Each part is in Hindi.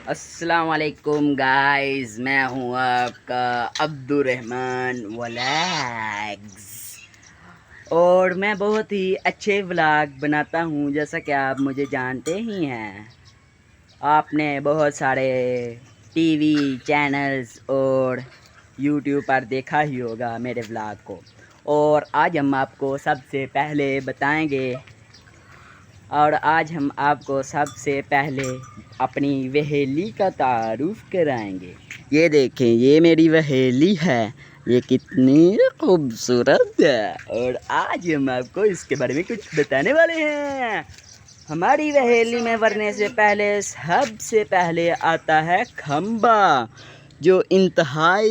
अस्सलाम वालेकुम गाइस, मैं हूँ आपका अब्दुर्रहमान व्लॉग्स और मैं बहुत ही अच्छे व्लॉग बनाता हूँ। जैसा कि आप मुझे जानते ही हैं, आपने बहुत सारे टीवी चैनल्स और यूट्यूब पर देखा ही होगा मेरे व्लॉग को। और आज हम आपको सबसे पहले बताएंगे और आज हम आपको सबसे पहले अपनी वहेली का तारुफ कराएंगे। ये देखें, ये मेरी वहेली है, ये कितनी खूबसूरत है और आज हम आपको इसके बारे में कुछ बताने वाले हैं। हमारी वहेली में वरने से पहले सबसे पहले आता है खंबा, जो इंतहाई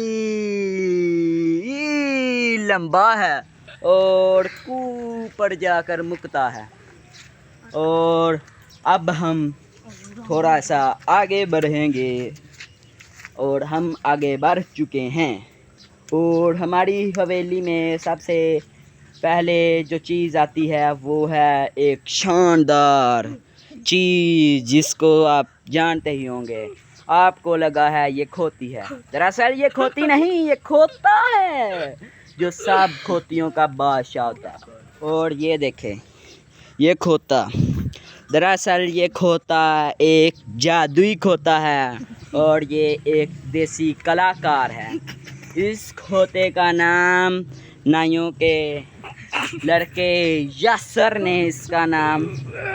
लंबा है और कुएं पर जाकर मुकता है। और अब हम थोड़ा सा आगे बढ़ेंगे और हम आगे बढ़ चुके हैं। और हमारी हवेली में सबसे पहले जो चीज़ आती है वो है एक शानदार चीज़ जिसको आप जानते ही होंगे। आपको लगा है ये खोती है, दरअसल ये खोती नहीं, ये खोता है जो सब खोतियों का बादशाह होता है। और ये देखें, ये खोता, दरअसल ये खोता एक जादुई खोता है और ये एक देसी कलाकार है। इस खोते का नाम नाइयों के लड़के यासर ने इसका नाम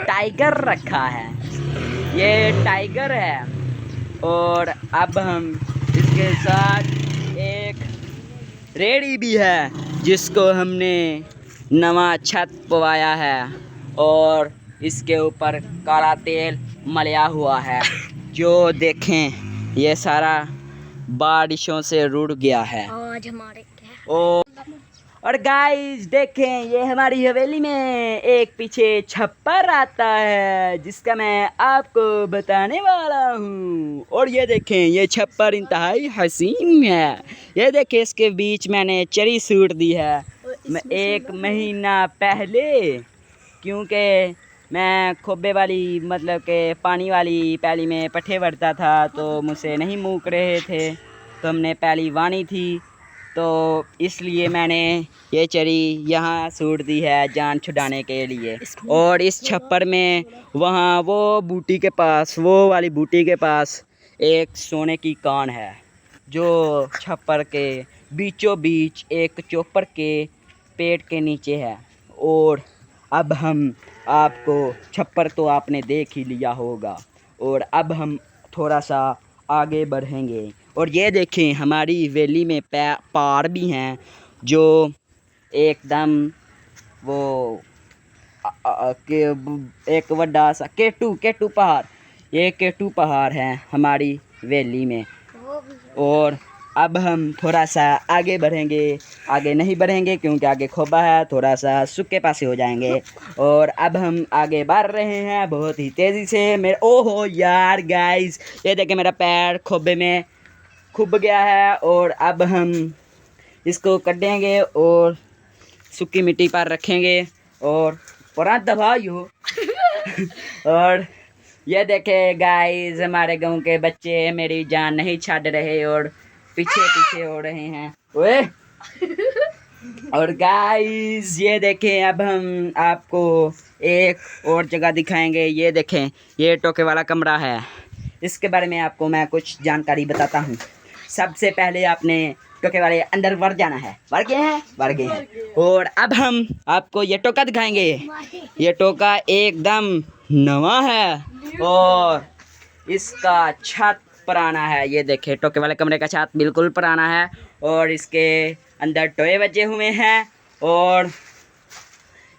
टाइगर रखा है। ये टाइगर है। और अब हम इसके साथ एक रेड़ी भी है जिसको हमने नवा छत पवाया है और इसके ऊपर काला तेल मलिया हुआ है, जो देखें ये सारा बारिशों से रुड़ गया है। आज हमारे और गाइस देखें, ये हमारी हवेली में एक पीछे छप्पर आता है जिसका मैं आपको बताने वाला हूँ। और ये देखें, ये छप्पर इंतहाई हसीन है। ये देखें, इसके बीच मैंने चरी सूट दी है मैं 1 महीना पहले, क्योंकि मैं खोबे वाली मतलब के पानी वाली पैली में पट्ठे भरता था तो मुझसे नहीं मूक रहे थे, तो हमने पैली वानी थी, तो इसलिए मैंने ये चरी यहाँ सूट दी है जान छुड़ाने के लिए। और इस छप्पर में वहाँ वो बूटी के पास, वो वाली बूटी के पास एक सोने की कान है जो छप्पर के बीचों बीच एक चोपर के पेड़ के नीचे है। और अब हम आपको, छप्पर तो आपने देख ही लिया होगा, और अब हम थोड़ा सा आगे बढ़ेंगे। और ये देखें, हमारी हवेली में पहाड़ भी हैं जो एकदम वो एक बड़ा सा केटू पहाड़, ये केटू पहाड़ है हमारी हवेली में। और अब हम थोड़ा सा आगे बढ़ेंगे, आगे नहीं बढ़ेंगे क्योंकि आगे खोबा है, थोड़ा सा सूखे पासे हो जाएंगे। और अब हम आगे बढ़ रहे हैं बहुत ही तेज़ी से। मेरे ओहो यार गाइस, ये देखें मेरा पैर खोबे में खुब गया है। और अब हम इसको कटेंगे और सूखी मिट्टी पर रखेंगे और पूरा दबाइयो और ये देखे गाइस, हमारे गांव के बच्चे मेरी जान नहीं छाड़ रहे और पीछे पीछे हो रहे हैं। ओए और गाइस ये देखें, अब हम आपको एक और जगह दिखाएंगे। ये देखें, ये टोके वाला कमरा है। इसके बारे में आपको मैं कुछ जानकारी बताता हूँ। सबसे पहले आपने टोके वाले अंदर बढ़ जाना है। बढ़ गए हैं। और अब हम आपको ये टोका दिखाएंगे। ये टोका एकदम नवा है और इसका छत पुराना है। ये देखें, टोके वाले कमरे का छत बिल्कुल पुराना है और इसके अंदर टोए बजे हुए हैं। और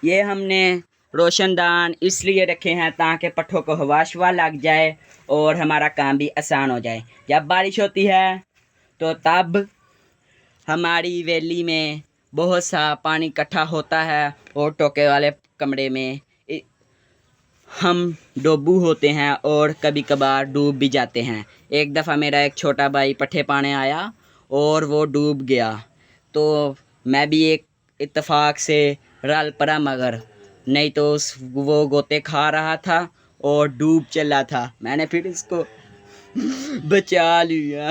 ये हमने रोशनदान इसलिए रखे हैं ताकि पट्ठों को हवा शवा लग जाए और हमारा काम भी आसान हो जाए। जब बारिश होती है तो तब हमारी हवेली में बहुत सा पानी इकट्ठा होता है और टोके वाले कमरे में हम डोबू होते हैं और कभी कभार डूब भी जाते हैं। एक दफ़ा मेरा एक छोटा भाई पट्ठे पाने आया और वो डूब गया, तो मैं भी एक इत्तेफाक से रल पड़ा, मगर नहीं तो वो गोते खा रहा था और डूब चला था। मैंने फिर इसको बचा लिया।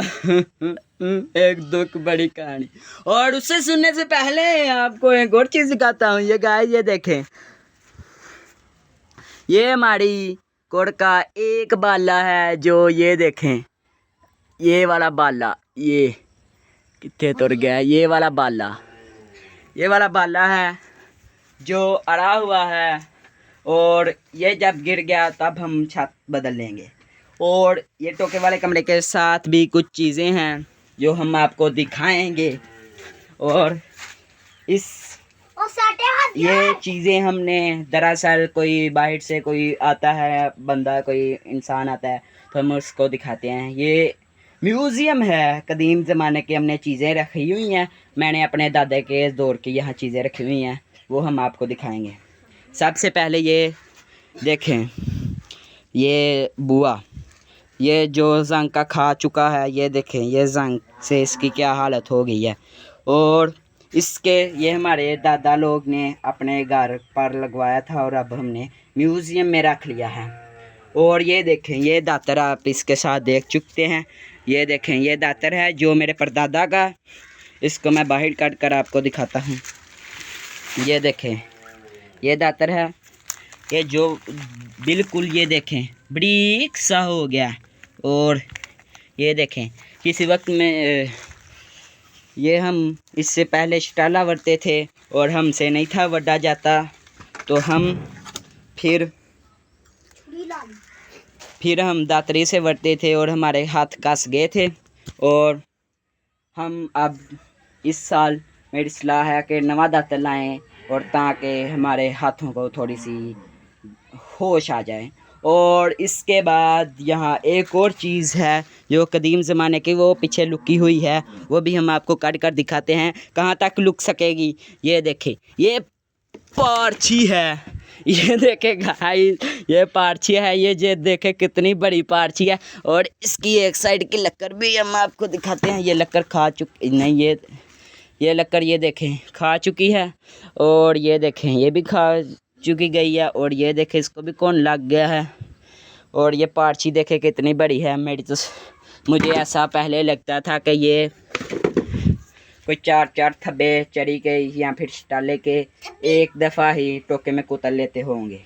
एक दुख बड़ी कहानी। और उससे सुनने से पहले आपको एक और चीज़ दिखाता हूँ। ये गाय, ये देखें, ये हमारी कोड़ का एक बाला है, जो ये देखें, ये वाला बाला, ये कितने तुर गया, ये वाला बाला है जो अड़ा हुआ है। और ये जब गिर गया तब हम छत बदल लेंगे। और ये टोके वाले कमरे के साथ भी कुछ चीज़ें हैं जो हम आपको दिखाएंगे। और ये चीज़ें हमने दरअसल कोई बाहर से कोई आता है बंदा, कोई इंसान आता है तो हम उसको दिखाते हैं। ये म्यूज़ियम है, कदीम ज़माने की हमने चीज़ें रखी हुई हैं। मैंने अपने दादा के दौर की यहाँ चीज़ें रखी हुई हैं, वो हम आपको दिखाएंगे। सबसे पहले ये देखें, ये बुआ, ये जो जंग का खा चुका है, ये देखें, ये जंग से इसकी क्या हालत हो गई है। और इसके ये हमारे दादा लोग ने अपने घर पर लगवाया था और अब हमने म्यूज़ियम में रख लिया है। और ये देखें, ये दातर आप इसके साथ देख चुके हैं। ये देखें, ये दातर है जो मेरे परदादा का। इसको मैं बाहर काट कर आपको दिखाता हूँ। ये देखें, ये दातर है, ये जो बिल्कुल, ये देखें, बरीक सा हो गया। और ये देखें, किसी वक्त में ये हम इससे पहले शटाला वरते थे और हमसे नहीं था वड्डा जाता, तो हम फिर हम दातरी से वरते थे और हमारे हाथ कस गए थे। और हम अब इस साल मेरी सलाह है कि नवा दातर लाएं, और ताकि हमारे हाथों को थोड़ी सी होश आ जाए। और इसके बाद यहाँ एक और चीज़ है जो कदीम ज़माने की, वो पीछे लुकी हुई है, वो भी हम आपको काट कर दिखाते हैं। कहाँ तक लुक सकेगी, ये देखें, ये पारछी है। ये देखें गाइस, ये पारछी है, ये देखें कितनी बड़ी पारछी है। और इसकी एक साइड की लक्कर भी हम आपको दिखाते हैं। ये लक्कर खा चुकी नहीं, ये लक्कर, ये देखें, खा चुकी है। और ये देखें, ये भी खा चुकी गई है। और ये देखें, इसको भी कौन लग गया है। और ये पारछी देखें कितनी बड़ी है। मुझे ऐसा पहले लगता था कि ये कोई 4-4 थब्बे चढ़ी के या फिर शटाले के एक दफ़ा ही टोके में कुतल लेते होंगे।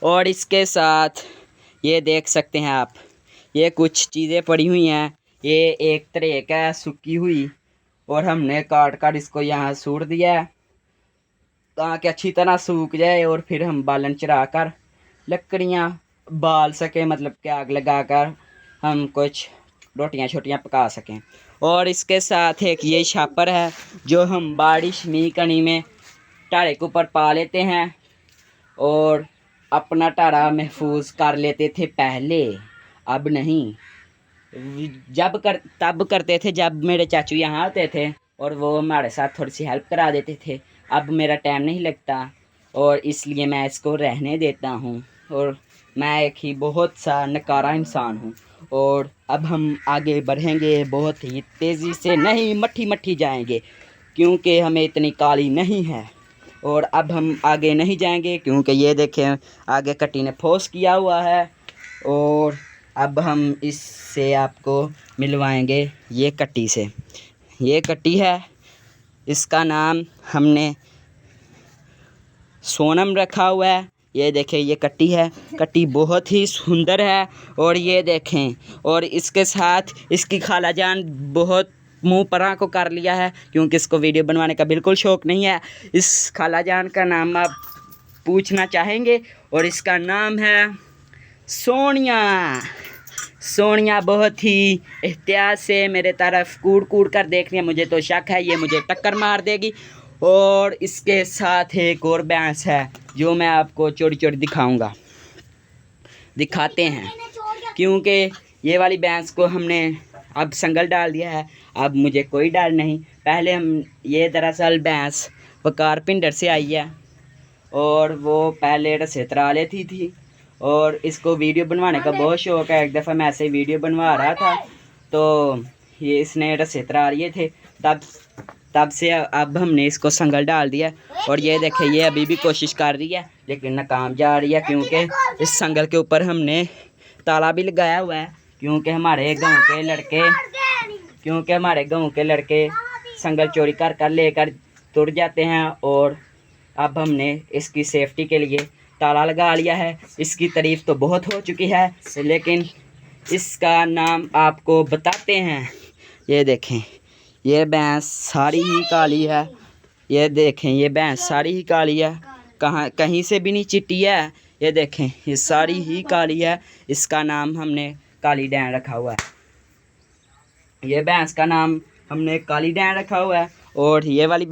और इसके साथ ये देख सकते हैं आप, ये कुछ चीज़ें पड़ी हुई हैं। ये एक तरह का सूखी हुई, और हमने काट कर इसको यहाँ सूट दिया है ताकि अच्छी तरह सूख जाए। और फिर हम बालन चढ़ा कर लकड़ियाँ बाल सकें, मतलब कि आग लगा कर हम कुछ रोटियां छोटियां पका सकें। और इसके साथ एक ये छापर है जो हम बारिश मीकनी में टारे के ऊपर पा लेते हैं और अपना टारा महफूज कर लेते थे पहले, अब नहीं। तब करते थे जब मेरे चाचू यहाँ आते थे और वो हमारे साथ थोड़ी सी हेल्प करा देते थे। अब मेरा टाइम नहीं लगता और इसलिए मैं इसको रहने देता हूँ। और मैं एक ही बहुत सा नकारा इंसान हूँ। और अब हम आगे बढ़ेंगे, बहुत ही तेज़ी से, नहीं मट्ठी जाएंगे क्योंकि हमें इतनी काली नहीं है। और अब हम आगे नहीं जाएंगे क्योंकि ये देखें, आगे कट्टी ने फोर्स किया हुआ है। और अब हम इससे आपको मिलवाएंगे ये कट्टी से। ये कट्टी है, इसका नाम हमने सोनम रखा हुआ है। ये देखें, ये कट्टी है, कट्टी बहुत ही सुंदर है। और ये देखें, और इसके साथ इसकी खाला जान बहुत मुँह परा को कर लिया है क्योंकि इसको वीडियो बनवाने का बिल्कुल शौक़ नहीं है। इस खाला जान का नाम आप पूछना चाहेंगे और इसका नाम है सोनिया। सोनिया बहुत ही एहतियात से मेरे तरफ कूड़ कर देख रही है, मुझे तो शक है ये मुझे टक्कर मार देगी। और इसके साथ एक और भैंस है जो मैं आपको चोरी दिखाऊंगा, दिखाते हैं क्योंकि ये वाली भैंस को हमने अब संगल डाल दिया है। अब मुझे कोई डर नहीं। पहले हम ये दरअसल भैंस वकार पिंडर से आई है और वो पहले रस्से तरा लेती थी और इसको वीडियो बनवाने का बहुत शौक़ है। एक दफ़ा मैं ऐसे वीडियो बनवा रहा था तो ये इसने रस्से तरा लिए थे, तब से अब हमने इसको संगल डाल दिया। और ये देखें, ये अभी भी कोशिश कर रही है लेकिन नाकाम जा रही है क्योंकि इस संगल के ऊपर हमने ताला भी लगाया हुआ है क्योंकि हमारे गांव के लड़के संगल चोरी कर कर लेकर तुर जाते हैं। और अब हमने इसकी सेफ्टी के लिए ताला लगा लिया है। इसकी तारीफ तो बहुत हो चुकी है, लेकिन इसका नाम आपको बताते हैं। ये देखें, ये भैंस सारी ही काली है। ये देखें, ये भैंस सारी ही काली है, कहीं से भी नहीं चिट्टी है। ये देखें, ये सारी ही काली है। इसका नाम हमने काली डैन रखा हुआ है। ये भैंस का नाम हमने काली डैन रखा हुआ है। और ये वाली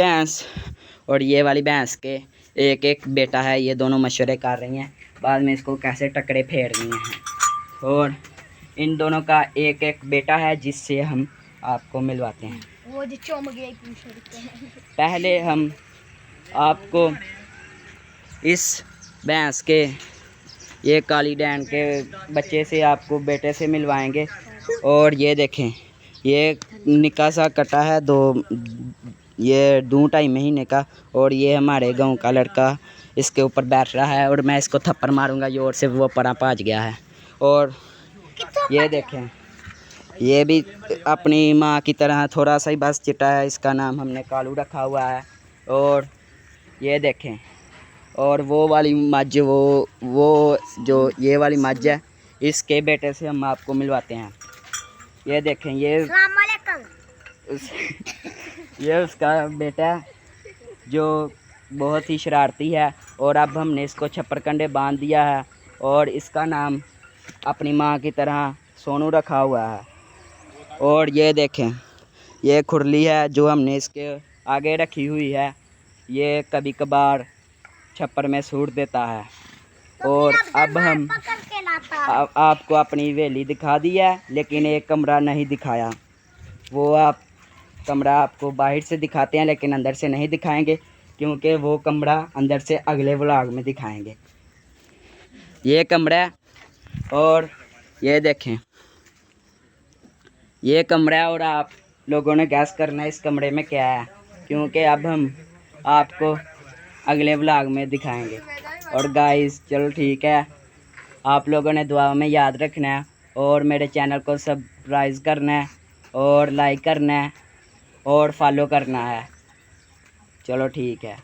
भैंस के एक एक बेटा है। ये दोनों मशवरे कर रही हैं बाद में इसको कैसे टकरे फेरनी हैं। और इन दोनों का एक एक बेटा है, जिससे हम आपको मिलवाते हैं। वो जो चौम गया पूछ रहे हैं। पहले हम आपको इस भैंस के, ये काली डैन के बच्चे से, आपको बेटे से मिलवाएंगे। और ये देखें, ये निक्का सा कटा है, ये 2-2.5 महीने का। और ये हमारे गांव का लड़का इसके ऊपर बैठ रहा है और मैं इसको थप्पड़ मारूंगा जोर से, वो परा भाज गया है। और ये देखें, ये भी अपनी माँ की तरह थोड़ा सा ही बस चिट्टा है। इसका नाम हमने कालू रखा हुआ है। और ये देखें, और वो वाली मज्ज, वो जो ये वाली मज्ज है, इसके बेटे से हम आपको मिलवाते हैं। ये देखें, ये उसका बेटा है जो बहुत ही शरारती है। और अब हमने इसको छप्परकंडे बांध दिया है और इसका नाम अपनी माँ की तरह सोनू रखा हुआ है। और ये देखें, ये खुरली है जो हमने इसके आगे रखी हुई है। ये कभी कभार छप्पर में सूट देता है। और अब हम आपको अपनी हवेली दिखा दी है, लेकिन एक कमरा नहीं दिखाया। वो कमरा आपको बाहर से दिखाते हैं, लेकिन अंदर से नहीं दिखाएंगे, क्योंकि वो कमरा अंदर से अगले व्लॉग में दिखाएंगे। ये कमरा, और ये देखें, ये कमरा। और आप लोगों ने गैस करना है इस कमरे में क्या है, क्योंकि अब हम आपको अगले व्लॉग में दिखाएंगे। और गाइस, चलो ठीक है, आप लोगों ने दुआ में याद रखना है और मेरे चैनल को सब्सक्राइब करना है और लाइक करना है और फॉलो करना है। चलो ठीक है।